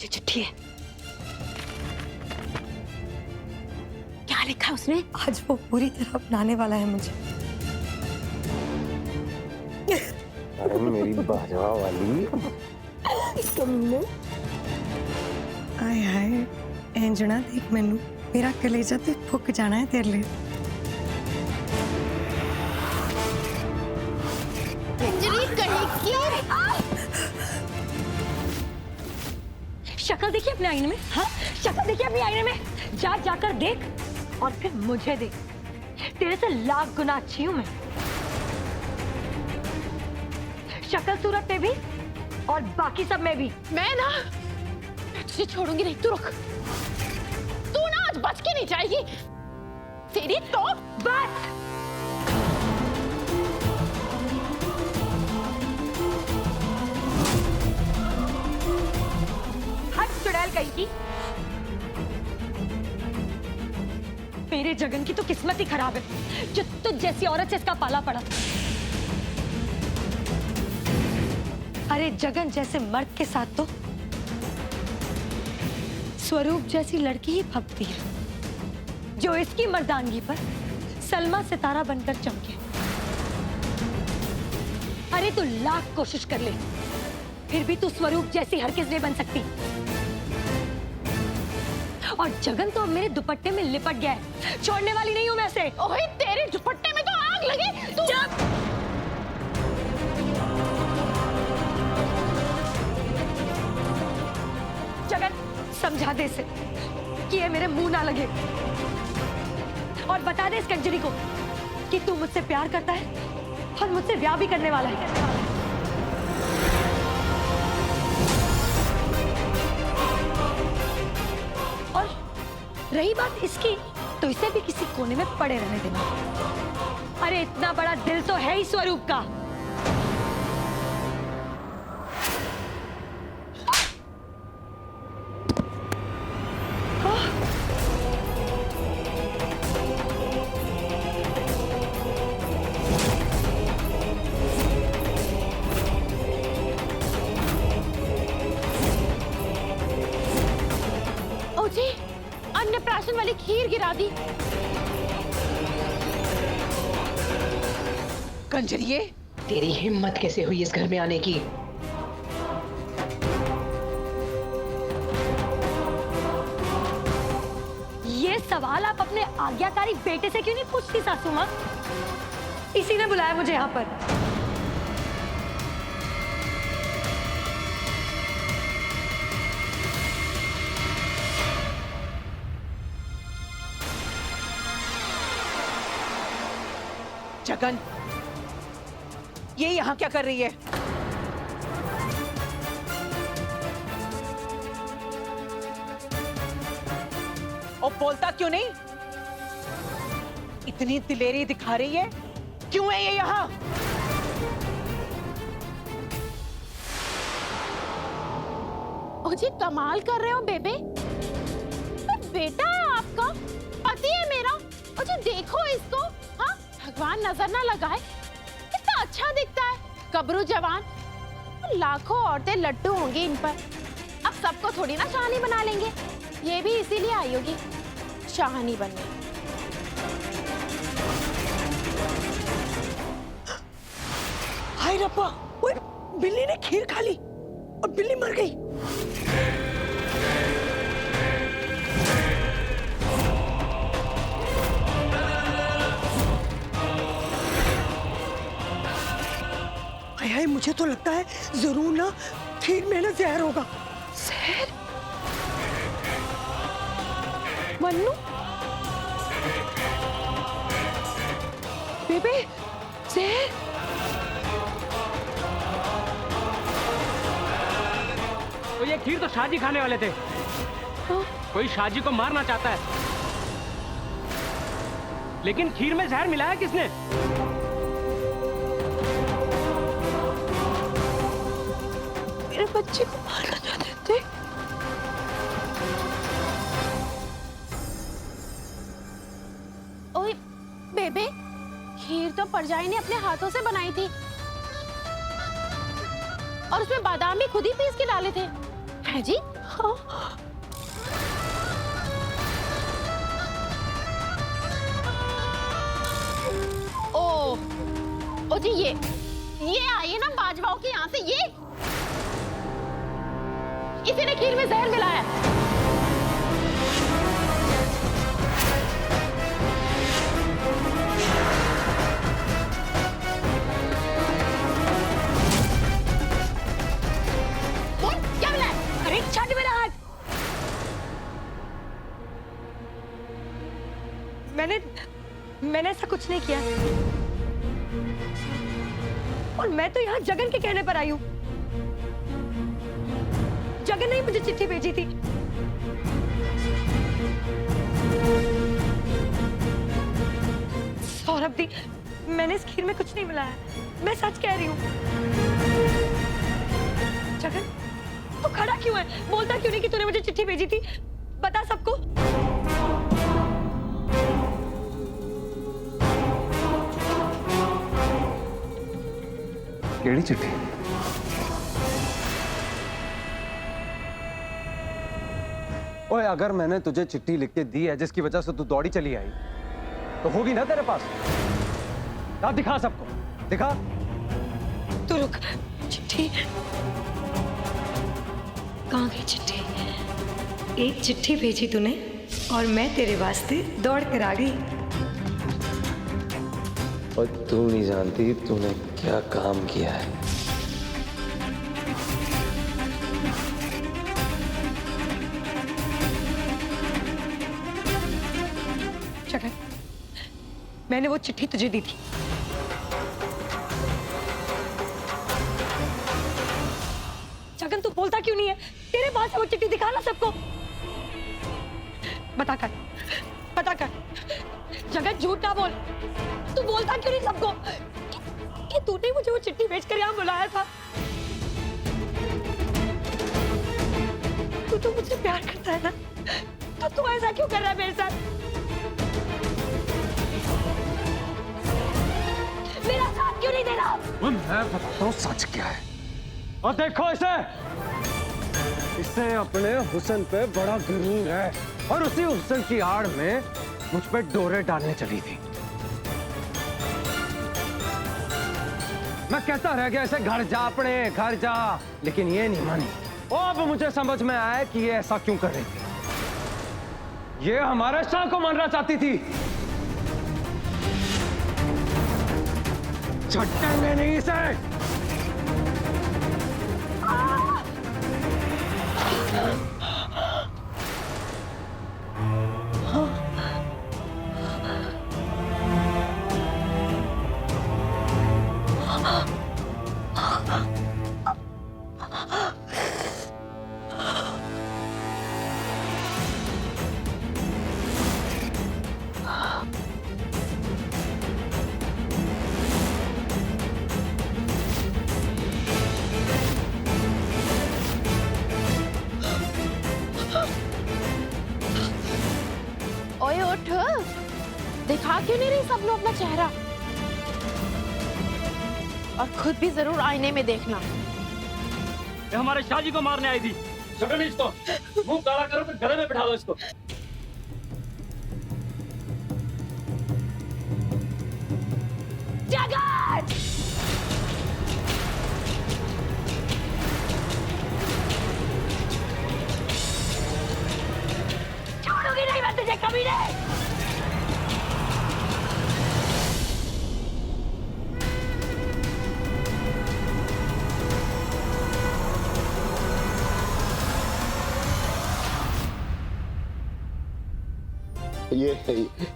ये चिट्ठी है। क्या लिखा है उसने? आज वो पूरी तरह अपनाने वाला है मुझे। अरे मेरी बाजवा वाली कमीने। आय हाय एंजना देख मैनू, मेरा कलेजा ते फुक जाना है तेरे लिए। शक्ल देखिए अपने आईने में। हाँ, शक्ल देखिए अपने आईने में। जा जाकर देख और फिर मुझे देख। तेरे से लाख गुना अच्छी हूं मैं। शक्ल सूरत में भी और बाकी सब में भी। मैं ना तुझे छोड़ूंगी नहीं। तू रुक, तू ना आज बच के नहीं जाएगी। तेरी तो बस। हट चुड़ैल कहीं की। मेरे जगन की तो किस्मत ही खराब है जो तुझ जैसी औरत से इसका पाला पड़ा। अरे जगन जैसे मर्द के साथ तो स्वरूप जैसी लड़की ही फबती है जो इसकी मर्दानगी पर सलमा सितारा बनकर चमके। अरे तू लाख कोशिश कर ले, फिर भी तू स्वरूप जैसी हरगिज़ नहीं बन सकती। और जगन तो अब मेरे दुपट्टे में लिपट गया है। छोड़ने वाली नहीं हूं मैं इसे। ओए तेरे दुपट्टे में तो आग लगी। तू जगन समझा दे इसे कि ये मेरे मुंह ना लगे, और बता दे इस कंजरी को कि तू मुझसे प्यार करता है और मुझसे ब्याह भी करने वाला है। और रही बात इसकी, तो इसे भी किसी कोने में पड़े रहने देना। अरे इतना बड़ा दिल तो है ही स्वरूप का। ओजी, अन्नप्राशन वाली खीर गिरा दी। कंजरिए, तेरी हिम्मत कैसे हुई इस घर में आने की? ये सवाल आप अपने आज्ञाकारी बेटे से क्यों नहीं पूछती सासू माँ? इसी ने बुलाया मुझे यहाँ पर। जगन, ये यहाँ क्या कर रही है? और बोलता क्यों नहीं? इतनी दिलेरी दिखा रही है, क्यों है ये यहाँ? ओजी कमाल कर रहे हो बेबे। बेटा है आपका, पति है मेरा। ओजी देखो इसको। हाँ, भगवान नजर ना लगाए, कितना अच्छा दिखता है। कबरू जवान, लाखों औरतें लट्टू होंगी इन पर। अब सबको थोड़ी ना शाहानी बना लेंगे। ये भी इसीलिए आई होगी शाहानी बनने। हाय रब्बा, ओए बिल्ली ने खीर खा ली और बिल्ली मर गई। हाय हाय, मुझे तो लगता है जरूर ना खीर में ना जहर होगा। जहर? मन्नू, बेबे, जहर? तो ये खीर तो शाहजी खाने वाले थे। कोई शाहजी को मारना चाहता है, लेकिन खीर में जहर मिलाया किसने? मेरे बच्चे को मारना चाहते थे। ओए बेबे, खीर तो परजाई ने अपने हाथों से बनाई थी और उसमें बादाम भी खुद ही पीस के डाले थे। है जी? ओ जी ये आइए ना बाजवाओं के यहाँ से, ये इसी ने खीर में जहर मिलाया है। बोल, क्या मिलाया? अरे छठ मेरा हाथ। मैंने ऐसा कुछ नहीं किया और मैं तो यहाँ जगन के कहने पर आई हूँ। जगन ने ही मुझे चिट्ठी भेजी थी। सौरभ दी, मैंने इस खीर में कुछ नहीं मिलाया, मैं सच कह रही हूँ। जगन, तू खड़ा क्यों है? बोलता क्यों नहीं कि तूने मुझे चिट्ठी भेजी थी? बता सबको। केड़ी चिट्ठी? ओए, अगर मैंने तुझे चिट्ठी लिख के दी है जिसकी वजह से तू दौड़ी चली आई, तो होगी ना तेरे पास? दिखा सबको, दिखा। तू रुक। चिट्ठी कहाँ गई? चिट्ठी, एक चिट्ठी भेजी तूने और मैं तेरे वास्ते दौड़ कर आ गई। और तू नहीं जानती तूने क्या काम किया है। जगन, मैंने वो चिट्ठी तुझे दी थी। जगन, तू बोलता क्यों नहीं है? तेरे पास है वो चिट्ठी, दिखा ना सबको। बता कर। जगन, झूठ ना बोल। तू बोलता क्यों नहीं सबको कि तूने मुझे वो चिट्ठी भेजकर यहाँ बुलाया था? तू तो मुझसे प्यार करता है ना, तो तू ऐसा क्यों कर रहा है मेरे साथ? मेरा साथ क्यों नहीं दे रहा? मैं बताता हूँ सच क्या है। और देखो इसे अपने हुस्न पे बड़ा गुरूर है और उसी हुस्न की आड़ में मुझ पे डोरे डालने चली थी। मैं कहता रह गया इसे घर जा, अपने घर जा, लेकिन ये नहीं मानी। अब मुझे समझ में आया कि ये ऐसा क्यों कर रही थी। ये हमारे शाह को मारना चाहती थी। छट्टेंगे नहीं इसे। ओए उठ, दिखा क्यों नहीं रही सब लोग अपना चेहरा? और खुद भी जरूर आईने में देखना। ये हमारे शाहजी को मारने आई थी। जगन, इसको मुंह काला करो तो गले में बिठा दो इसको। जगन! छोड़ूंगी नहीं मैं तुझे कभी नहीं।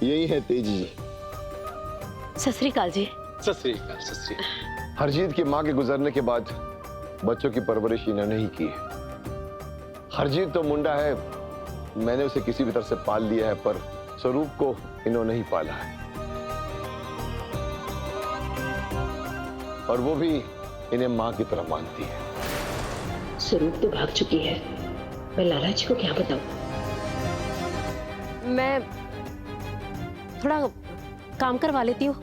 यही है तेजी जी। सत श्री अकाल जी। सत श्री अकाल। हरजीत की मां के गुजरने के बाद बच्चों की परवरिश इन्होंने ही की है। हरजीत तो मुंडा है, मैंने उसे किसी भी तरह से पाल लिया है, पर स्वरूप को इन्होंने ही पाला है। और वो भी इन्हें मां की तरह मानती है। स्वरूप तो भाग चुकी है, मैं लाला जी को क्या बताऊं? मैं थोड़ा काम करवा लेती हूँ।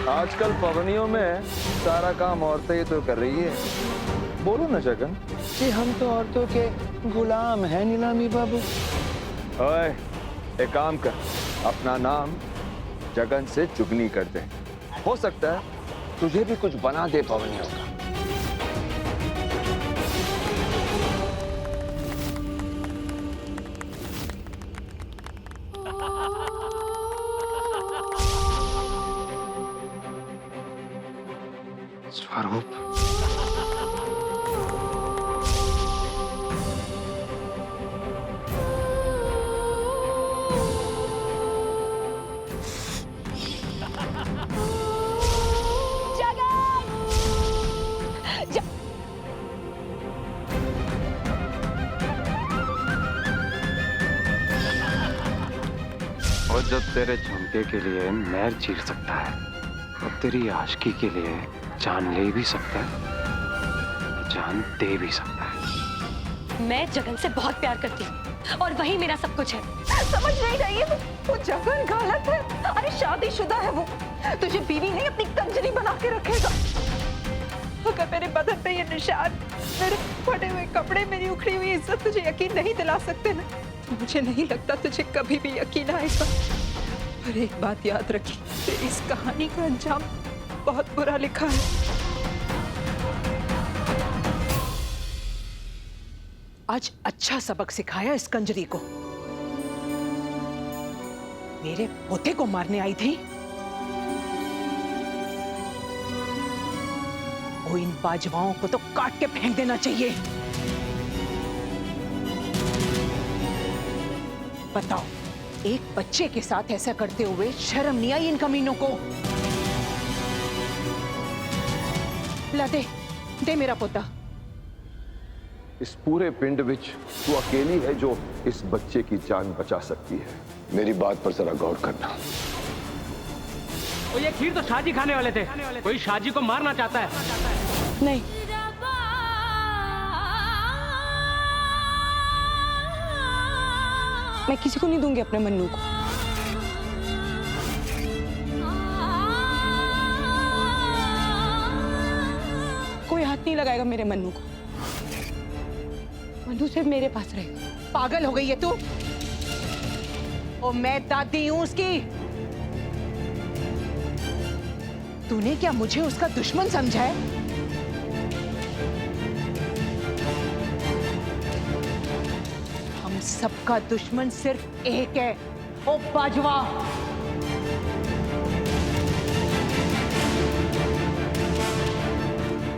आजकल पवनियों में सारा काम औरतें ही तो कर रही है। बोलो ना जगन कि हम तो औरतों के गुलाम हैं नीलामी बाबू। ओए, एक काम कर, अपना नाम जगन से जुगनी कर दे। हो सकता है तुझे भी कुछ बना दे पवनियों का। स्वरूप, और जब तेरे झुमके के लिए नहर चीर सकता है और तेरी आशिकी के लिए जान ले भी सकता है, जान दे भी सकता है। मैं जगन से बहुत प्यार करती हूँ और वही मेरा सब कुछ है। समझ नहीं रही है वो जगन गलत है। अरे शादीशुदा है वो, तुझे बीवी नहीं अपनी कंजरी बना के रखेगा। अगर मेरे बदन पे ये निशान, मेरे फटे हुए कपड़े, मेरी उखड़ी हुई इज्जत तुझे यकीन नहीं दिला सकते ना, मुझे नहीं लगता तुझे कभी भी यकीन आएगा। पर एक बात याद रखी, तेरी इस कहानी का अंजाम बहुत बुरा लिखा है। आज अच्छा सबक सिखाया इस कंजरी को। मेरे पोते को मारने आई थी। वो इन बाजवाओं को तो काट के फेंक देना चाहिए। बताओ, एक बच्चे के साथ ऐसा करते हुए शर्म नहीं आई इन कमीनों को? ला दे मेरा पोता। इस पूरे पिंड विच तू अकेली है जो इस बच्चे की जान बचा सकती है। मेरी बात पर जरा गौर करना। और ये खीर तो शाहजी खाने वाले थे। कोई शाहजी को मारना चाहता है। नहीं, मैं किसी को नहीं दूंगी अपने मन्नू को। कोई हाथ नहीं लगाएगा मेरे मन्नू को। मन्नू सिर्फ मेरे पास रहेगा। पागल हो गई है तू? और मैं दादी हूं उसकी। तूने क्या मुझे उसका दुश्मन समझा है? हम सबका दुश्मन सिर्फ एक है, ओ बाजवा।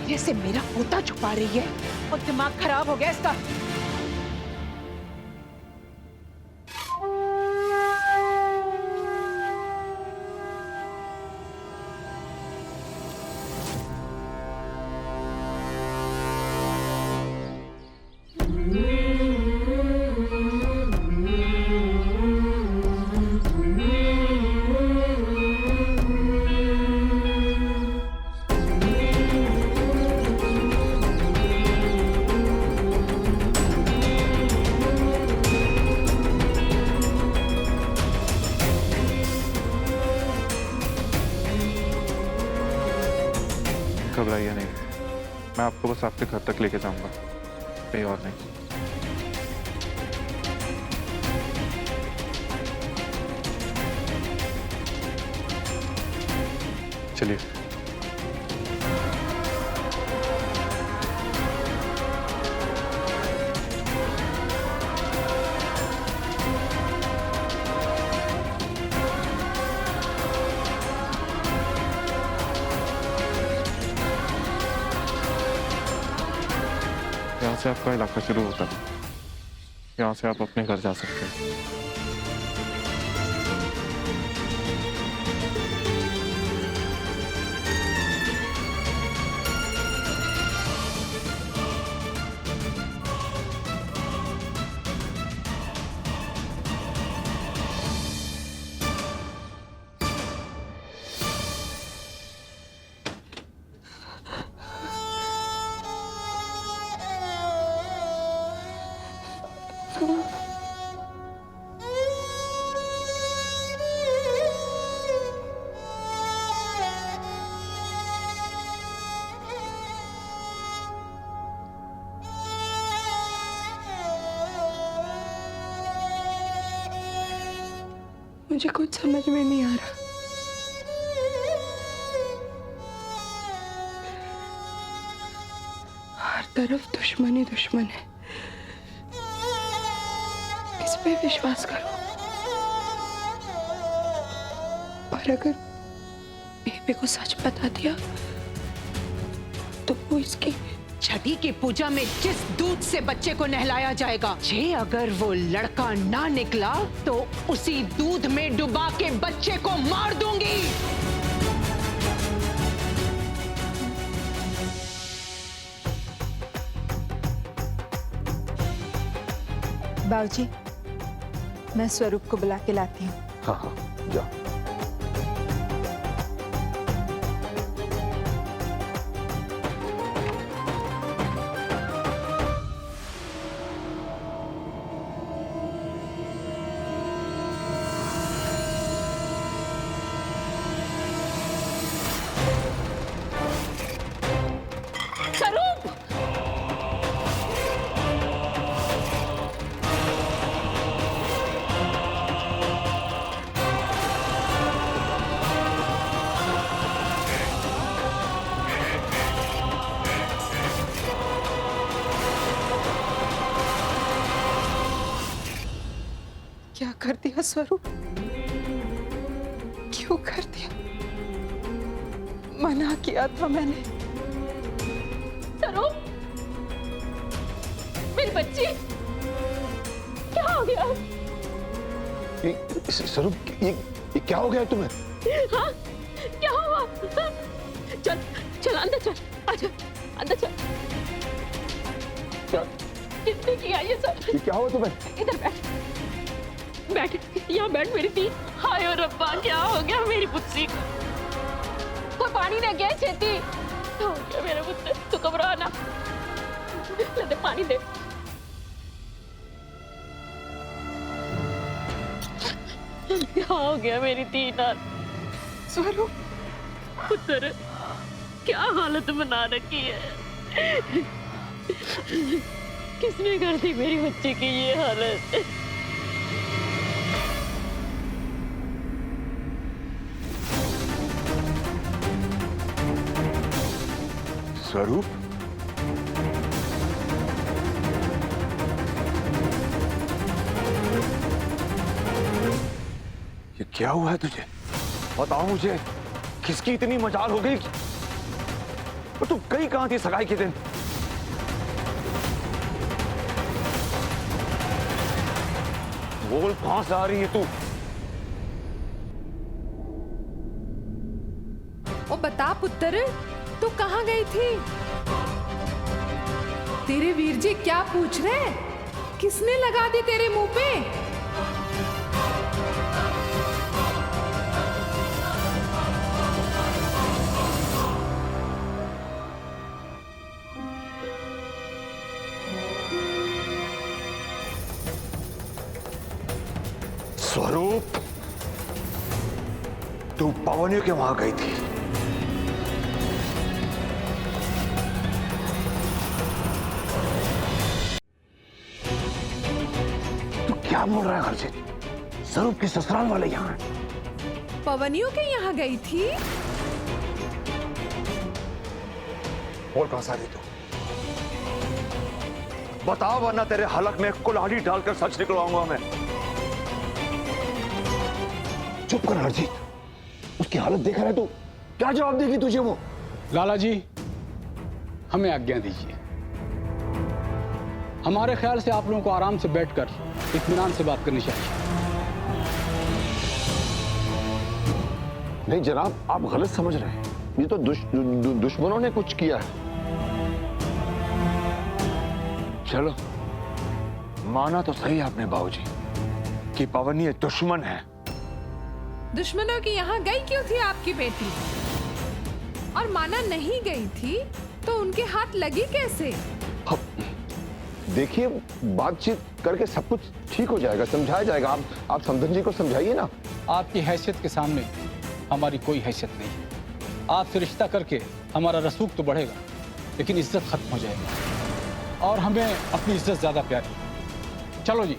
मेरे से मेरा पोता छुपा रही है और दिमाग खराब हो गया इसका। घबराइए नहीं, मैं आपको बस आपके घर तक लेके जाऊंगा, कहीं और नहीं। चलिए। यहाँ से आपका इलाका शुरू होता है, यहाँ से आप अपने घर जा सकते हैं। मुझे कुछ समझ में नहीं आ रहा। हर तरफ दुश्मन ही दुश्मन है। किस पे विश्वास करूं? पर अगर बेबे को सच बता दिया तो वो इसकी छठी की पूजा में जिस दूध से बच्चे को नहलाया जाएगा, जे अगर वो लड़का ना निकला तो उसी दूध में डुबा के बच्चे को मार दूंगी। बाबूजी, मैं स्वरूप को बुला के लाती हूँ। हाँ हाँ, जाओ। क्या कर दिया स्वरूप? क्यों कर दिया? मना किया था मैंने। स्वरूप, मेरी बच्ची, क्या हो गया? स्वरूप, ये क्या हो गया तुम्हें? हाँ, क्या हुआ? चल चल अंदर चल, आजा अंदर चल। क्या किसने किया ये सब? ये क्या हुआ तुम्हें? इधर बैठ, बैठ यहाँ बैठ मेरी दी। हाय और रब्बा, क्या हो गया मेरी पुत्री को? कोई पानी दे गया छेती। हो गया मेरे पुत्र, तू घबरा ना। ले दे पानी दे। क्या हो गया मेरी दी नाल? स्वरूप, पुत्र, क्या हालत बना रखी है? किसने कर दी मेरी बच्ची की ये हालत? स्वरूप, ये क्या हुआ है तुझे? बताओ मुझे, किसकी इतनी मजाल हो गई? और तू गई कहां थी सगाई के दिन? बोल, कहां से आ रही है तू? ओ बता पुत्र, तू कहाँ गई थी? तेरे वीर जी क्या पूछ रहे? किसने लगा दी तेरे मुंह पे? स्वरूप, तू पवनियों के वहां गई थी। क्या बोल रहा है हर्षित? स्वरूप के ससुराल वाले यहाँ हैं। पवनियों के यहाँ गई थी? बोल, कहां से आ रही तू? बता, वरना तेरे हलक में कुल्हाड़ी डालकर सच निकलवाऊंगा मैं। चुप कर हर्षित, उसकी हालत देख रहा है तू? क्या जवाब देगी तुझे वो? लाला जी, हमें आज्ञा दीजिए। हमारे ख्याल से आप लोगों को आराम से बैठकर इत्मीनान से बात करनी चाहिए। नहीं जनाब, आप गलत समझ रहे हैं। ये तो दुश्मनों ने कुछ किया है। चलो, माना तो सही आपने बाबूजी कि पवनी एक दुश्मन है। दुश्मनों की यहाँ गई क्यों थी आपकी बेटी? और माना नहीं गई थी तो उनके हाथ लगी कैसे? देखिए, बातचीत करके सब कुछ ठीक हो जाएगा, समझाया जाएगा। आप समधन जी को समझाइए ना। आपकी हैसियत के सामने हमारी कोई हैसियत नहीं है। आपसे रिश्ता करके हमारा रसूख तो बढ़ेगा, लेकिन इज्जत खत्म हो जाएगी और हमें अपनी इज्जत ज्यादा प्यारी। चलो जी।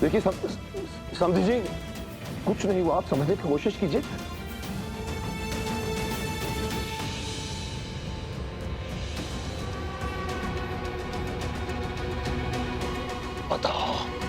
देखिए समझी जी, कुछ नहीं हुआ, आप समझने की कोशिश कीजिए। बताओ